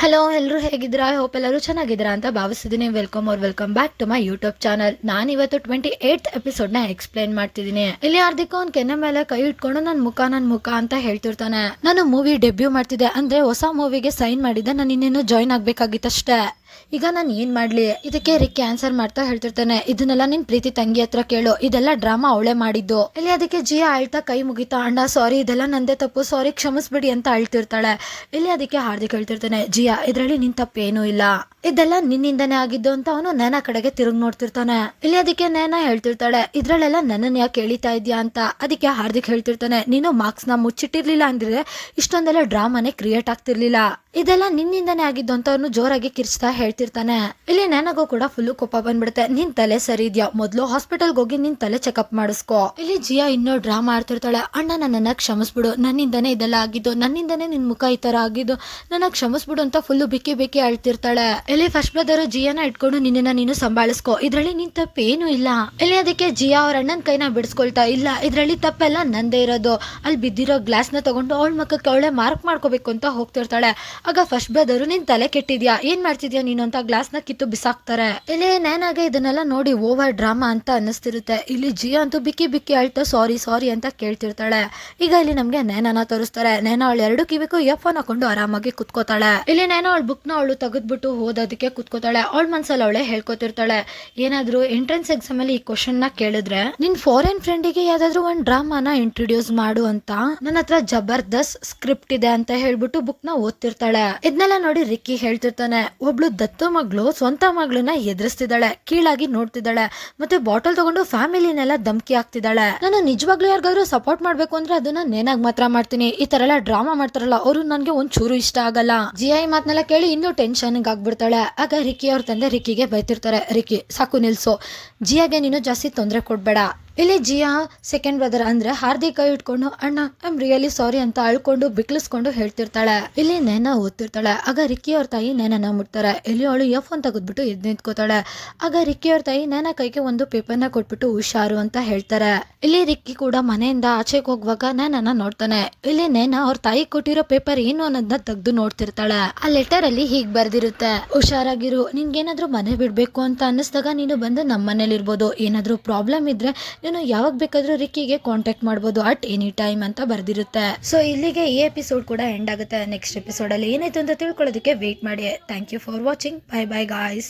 Hello ಎಲ್ಲರೂ ಹೇಗಿದ್ದೀರಾ? I hope ಎಲ್ಲರೂ ಚೆನ್ನಾಗಿದ್ದೀರಾ ಅಂತ ಭಾವಿಸಿದ್ದೀನಿ. Welcome back to my YouTube channel. ನಾನು ಇವತ್ತು 28th ಎಪಿಸೋಡ್ನ ಎಕ್ಸ್ಪ್ಲೈನ್ ಮಾಡ್ತಿದ್ದೀನಿ. ಇಲ್ಲಿ ಹಾರ್ದಿಕ್ ಅವ್ನ ಕೆನ್ನೆ ಮೇಲೆ ಕೈ ಇಟ್ಕೊಂಡು ನನ್ನ ಮುಖ ಅಂತ ಹೇಳ್ತಿರ್ತಾನೆ. ನಾನು ಮೂವಿ ಡೆಬ್ಯೂ ಮಾಡ್ತಿದ್ದೆ, ಅಂದ್ರೆ ಹೊಸ ಮೂವಿಗೆ ಸೈನ್ ಮಾಡಿದ್ದೆ, ನಾನು ಇನ್ನೇನು ಜಾಯ್ನ್ ಆಗ್ಬೇಕಾಗಿತ್ತಷ್ಟೇ. ಈಗ ನಾನು ಏನ್ ಮಾಡ್ಲಿ? ಇದಕ್ಕೆ ರಿಕ್ಕಿ ಆನ್ಸರ್ ಮಾಡ್ತಾ ಹೇಳ್ತಿರ್ತಾನೆ, ಇದನ್ನೆಲ್ಲ ನಿನ್ ಪ್ರೀತಿ ತಂಗಿ ಹತ್ರ ಕೇಳು, ಇದೆಲ್ಲ ಡ್ರಾಮಾ ಅವಳೆ ಮಾಡಿದ್ದು. ಇಲ್ಲಿ ಅದಕ್ಕೆ ಜಿಯಾ ಅಳ್ತಾ ಕೈ ಮುಗಿತಾ, ಅಣ್ಣ ಸಾರಿ, ಇದೆಲ್ಲ ನಂದೇ ತಪ್ಪು, ಸಾರಿ ಕ್ಷಮಿಸ್ಬಿಡಿ ಅಂತ ಅಳ್ತಿರ್ತಾಳೆ. ಇಲ್ಲಿ ಅದಕ್ಕೆ ಹಾರ್ದಿಕ್ ಹೇಳ್ತಿರ್ತಾನೆ, ಜಿಯಾ ಇದ್ರಲ್ಲಿ ನಿನ್ ತಪ್ಪೇನೂ ಇಲ್ಲ, ಇದೆಲ್ಲ ನಿನ್ನಿಂದನೇ ಆಗಿದ್ದು ಅಂತ ಅವನು ನೇನಾ ಕಡೆಗೆ ತಿರುಗಿ ನೋಡ್ತಿರ್ತಾನೆ. ಇಲ್ಲಿ ಅದಕ್ಕೆ ನೇನಾ ಹೇಳ್ತಿರ್ತಾಳೆ, ಇದ್ರಲ್ಲೆಲ್ಲ ನನ್ನನ್ನ ಯಾಕೆ ಎಳಿತಾ ಇದ್ಯಾ ಅಂತ. ಅದಕ್ಕೆ ಹಾರ್ದಿಕ್ ಹೇಳ್ತಿರ್ತಾನೆ, ನೀನು ಮಾರ್ಕ್ಸ್ ನ ಮುಚ್ಚಿಟ್ಟಿರ್ಲಿಲ್ಲ ಅಂದ್ರೆ ಇಷ್ಟೊಂದೆಲ್ಲ ಡ್ರಾಮಾನೇ ಕ್ರಿಯೇಟ್ ಆಗ್ತಿರ್ಲಿಲ್ಲ, ಇದೆಲ್ಲ ನಿನ್ನಿಂದನೇ ಆಗಿದ್ದು ಅಂತ ಅವನು ಜೋರಾಗಿ ಕಿರ್ಚ್ತಾ ಹೇಳ್ತಿರ್ತಾನೆ. ಇಲ್ಲಿ ನನಗೂ ಕೂಡ ಫುಲ್ ಕೋಪ ಬಂದ್ಬಿಡುತ್ತೆ. ನಿನ್ ತಲೆ ಸರಿ ಇದ್ಯಾ? ಮೊದ್ಲು ಹಾಸ್ಪಿಟಲ್ಗೆ ಹೋಗಿ ನಿನ್ ತಲೆ ಚೆಕಪ್ ಮಾಡಿಸ್ಕೋ. ಇಲ್ಲಿ ಜಿಯಾ ಇನ್ನೂ ಡ್ರಾಮಾ ಆಡ್ತಿರ್ತಾಳೆ, ಅಣ್ಣ ನನ್ನನ್ನ ಕ್ಷಮಿಸ್ಬಿಡು, ನನ್ನಿಂದನೇ ಇದೆಲ್ಲ ಆಗಿದ್ದು, ನನ್ನಿಂದನೇ ನಿನ್ ಮುಖ ಈ ತರ ಆಗಿದ್ದು, ನನ್ನ ಕ್ಷಮಿಸ್ಬಿಡು ಅಂತ ಫುಲ್ ಬಿಕ್ಕಿ ಅಳ್ತಿರ್ತಾಳೆ. ಇಲ್ಲಿ ಫಸ್ಟ್ ಬ್ರದರ್ ಜಿಯಾನ ಇಟ್ಕೊಂಡು ನಿನ್ನ ನೀನು ಸಂಭಾಳಿಸ್ಕೋ, ಇದ್ರಲ್ಲಿ ನಿನ್ ತಪ್ಪೇನು ಇಲ್ಲ. ಇಲ್ಲಿ ಅದಕ್ಕೆ ಜಿಯಾ ಅವ್ರ ಅಣ್ಣನ ಕೈನ ಬಿಡಿಸ್ಕೊಳ್ತಾ, ಇಲ್ಲ ಇದ್ರಲ್ಲಿ ತಪ್ಪೆಲ್ಲ ನಂದೇ ಇರೋದು, ಅಲ್ಲಿ ಬಿದ್ದಿರೋ ಗ್ಲಾಸ್ ನ ತಗೊಂಡು ಅವಳ ಮಕ್ಕಕ್ಕೆ ಅವಳೆ ಮಾರ್ಕ್ ಮಾಡ್ಕೋಬೇಕು ಅಂತ ಹೋಗ್ತಿರ್ತಾಳೆ. ಆಗ ಫಸ್ಟ್ ಬ್ರದರು, ನಿನ್ ತಲೆ ಕೆಟ್ಟಿದ್ಯಾ, ಏನ್ ಮಾಡ್ತಿದ್ಯಾ ನೀನು ಅಂತ ಗ್ಲಾಸ್ ನ ಕಿತ್ತು ಬಿಸಾಕ್ತಾರೆ. ಇಲ್ಲಿ ನೇನಾಗೆ ಇದನ್ನೆಲ್ಲ ನೋಡಿ ಓವರ್ ಡ್ರಾಮಾ ಅಂತ ಅನ್ನಿಸ್ತಿರುತ್ತೆ. ಇಲ್ಲಿ ಜಿಯಾ ಅಂತೂ ಬಿಕ್ಕಿ ಅಳ್ತಾ ಸಾರಿ ಅಂತ ಕೇಳ್ತಿರ್ತಾಳೆ. ಈಗ ಇಲ್ಲಿ ನಮ್ಗೆ ನೇನಾನ ತೋರಿಸ್ತಾರೆ. ನೇನಾ ಅವಳು ಎರಡು ಕಿವಿಗೂ ಇಯರ್ಫೋನ್ ಹಾಕೊಂಡು ಆರಾಮಾಗಿ ಕುತ್ಕೋತಾಳೆ. ಇಲ್ಲಿ ನೇನಾ ಅವಳ ಬುಕ್ ನ ಅವಳು ತೆಗೆದ್ಬಿಟ್ಟು ಓದೋದಕ್ಕೆ ಕುತ್ಕೋತಾಳೆ. ಅವಳ ಮನ್ಸಲ್ಲಿ ಅವಳೆ ಹೇಳ್ಕೊತಿರ್ತಾಳೆ, ಏನಾದ್ರು ಎಂಟ್ರೆನ್ಸ್ ಎಕ್ಸಾಮ್ ಅಲ್ಲಿ ಈ ಕ್ವಶನ್ ನ ಕೇಳಿದ್ರೆ ನಿನ್ ಫಾರಿನ್ ಫ್ರೆಂಡಿಗೆ ಯಾವ್ದಾದ್ರು ಒಂದ್ ಡ್ರಾಮಾನ ಇಂಟ್ರೊಡ್ಯೂಸ್ ಮಾಡು ಅಂತ ನನ್ನ ಹತ್ರ ಜಬರ್ದಸ್ತ್ ಸ್ಕ್ರಿಪ್ಟ್ ಇದೆ ಅಂತ ಹೇಳ್ಬಿಟ್ಟು ಬುಕ್ ನ ಓದ್ತಿರ್ತಾಳೆ. ಇದನ್ನೆಲ್ಲ ನೋಡಿ ರಿಕ್ಕಿ ಹೇಳ್ತಿರ್ತಾನೆ, ಒಬ್ಳು ದತ್ತು ಮಗಳು ಸ್ವಂತ ಮಗಳನ್ನ ಎದುರಿಸ್ತಿದ್ದಾಳೆ, ಕೀಳಾಗಿ ನೋಡ್ತಿದ್ದಾಳೆ, ಮತ್ತೆ ಬಾಟಲ್ ತಗೊಂಡು ಫ್ಯಾಮಿಲಿನೆಲ್ಲ ಧಮ್ಕಿ ಆಗ್ತಿದ್ದಾಳೆ. ನಾನು ನಿಜವಾಗ್ಲೂ ಯಾರಿಗಾದ್ರೂ ಸಪೋರ್ಟ್ ಮಾಡ್ಬೇಕು ಅಂದ್ರೆ ಅದನ್ನ ನೇನಾಗ್ ಮಾತ್ರ ಮಾಡ್ತೀನಿ, ಈ ತರ ಎಲ್ಲ ಡ್ರಾಮಾ ಮಾಡ್ತಾರಲ್ಲ ಅವರು ನನ್ಗೆ ಒಂದ್ ಚೂರು ಇಷ್ಟ ಆಗಲ್ಲ. ಜಿಯಾ ಈ ಮಾತನೆಲ್ಲ ಕೇಳಿ ಇನ್ನೂ ಟೆನ್ಷನ್ ಆಗ್ಬಿಡ್ತಾಳೆ. ಆಗ ರಿಕ್ಕಿ ಅವ್ರ ತಂದೆ ರಿಕ್ಕಿಗೆ ಬೈತಿರ್ತಾರೆ, ರಿಕ್ಕಿ ಸಾಕು ನಿಲ್ಸು, ಜಿಯಾಗೆ ನೀನು ಜಾಸ್ತಿ ತೊಂದರೆ ಕೊಡ್ಬೇಡ. ಇಲ್ಲಿ ಜಿಯಾ ಸೆಕೆಂಡ್ ಬ್ರದರ್ ಅಂದ್ರೆ ಹಾರ್ದಿಕ್ ಕೈ ಇಟ್ಕೊಂಡು, ಅಣ್ಣ ಐ ಆಮ್ ರಿಯಲಿ ಸಾರಿ ಅಂತ ಅಳ್ಕೊಂಡು ಬಿಕ್ಲಿಸ್ಕೊಂಡು ಹೇಳ್ತಿರ್ತಾಳೆ. ಇಲ್ಲಿ ನೇನಾ ಓದ್ತಿರ್ತಾಳೆ. ಆಗ ರಿಕ್ಕಿ ಅವ್ರ ತಾಯಿ ನೇನನ ಮುಟ್ತಾರೆ. ಇಲ್ಲಿ ಅವಳು ಇಯರ್ಫೋನ್ ತೆಗೆದ್ಬಿಟ್ಟು ಎದ್ದು ನಿಂತ್ಕೋತಾಳೆ. ಆಗ ರಿಕ್ಕಿ ಅವ್ರ ತಾಯಿ ನೇನಾ ಕೈಗೆ ಒಂದು ಪೇಪರ್ನ ಕೊಟ್ಬಿಟ್ಟು ಹುಷಾರು ಅಂತ ಹೇಳ್ತಾರೆ. ಇಲ್ಲಿ ರಿಕ್ಕಿ ಕೂಡ ಮನೆಯಿಂದ ಆಚೆಗೆ ಹೋಗುವಾಗ ನೇನನ ನೋಡ್ತಾನೆ. ಇಲ್ಲಿ ನೇನಾ ಅವ್ರ ತಾಯಿ ಕೊಟ್ಟಿರೋ ಪೇಪರ್ ಏನು ಅನ್ನೋದನ್ನ ತೆಗೆದು ನೋಡ್ತಿರ್ತಾಳೆ. ಆ ಲೆಟರ್ ಅಲ್ಲಿ ಹೀಗ್ ಬರ್ದಿರುತ್ತೆ, ಹುಷಾರಾಗಿರು, ನಿನ್ಗೇನಾದ್ರೂ ಮನೆ ಬಿಡ್ಬೇಕು ಅಂತ ಅನ್ನಿಸ್ದಾಗ ನೀನು ಬಂದು ನಮ್ಮ ಮನೇಲಿ ಇರ್ಬೋದು, ಏನಾದ್ರೂ ಪ್ರಾಬ್ಲಮ್ ಇದ್ರೆ ನೀನು ಯಾವಾಗ ಬೇಕಾದ್ರೂ ರಿಕ್ಕಿಗೆ ಕಾಂಟ್ಯಾಕ್ಟ್ ಮಾಡ್ಬೋದು ಅಟ್ ಎನಿ ಟೈಮ್ ಅಂತ ಬರ್ದಿರುತ್ತೆ. ಸೊ ಇಲ್ಲಿಗೆ ಈ ಎಪಿಸೋಡ್ ಕೂಡ ಎಂಡ್ ಆಗುತ್ತೆ. ನೆಕ್ಸ್ಟ್ ಎಪಿಸೋಡ್ ಅಲ್ಲಿ ಏನಾಯ್ತು ಅಂತ ತಿಳ್ಕೊಳ್ಳೋದಕ್ಕೆ ವೇಟ್ ಮಾಡಿ. Thank you for watching. Bye guys.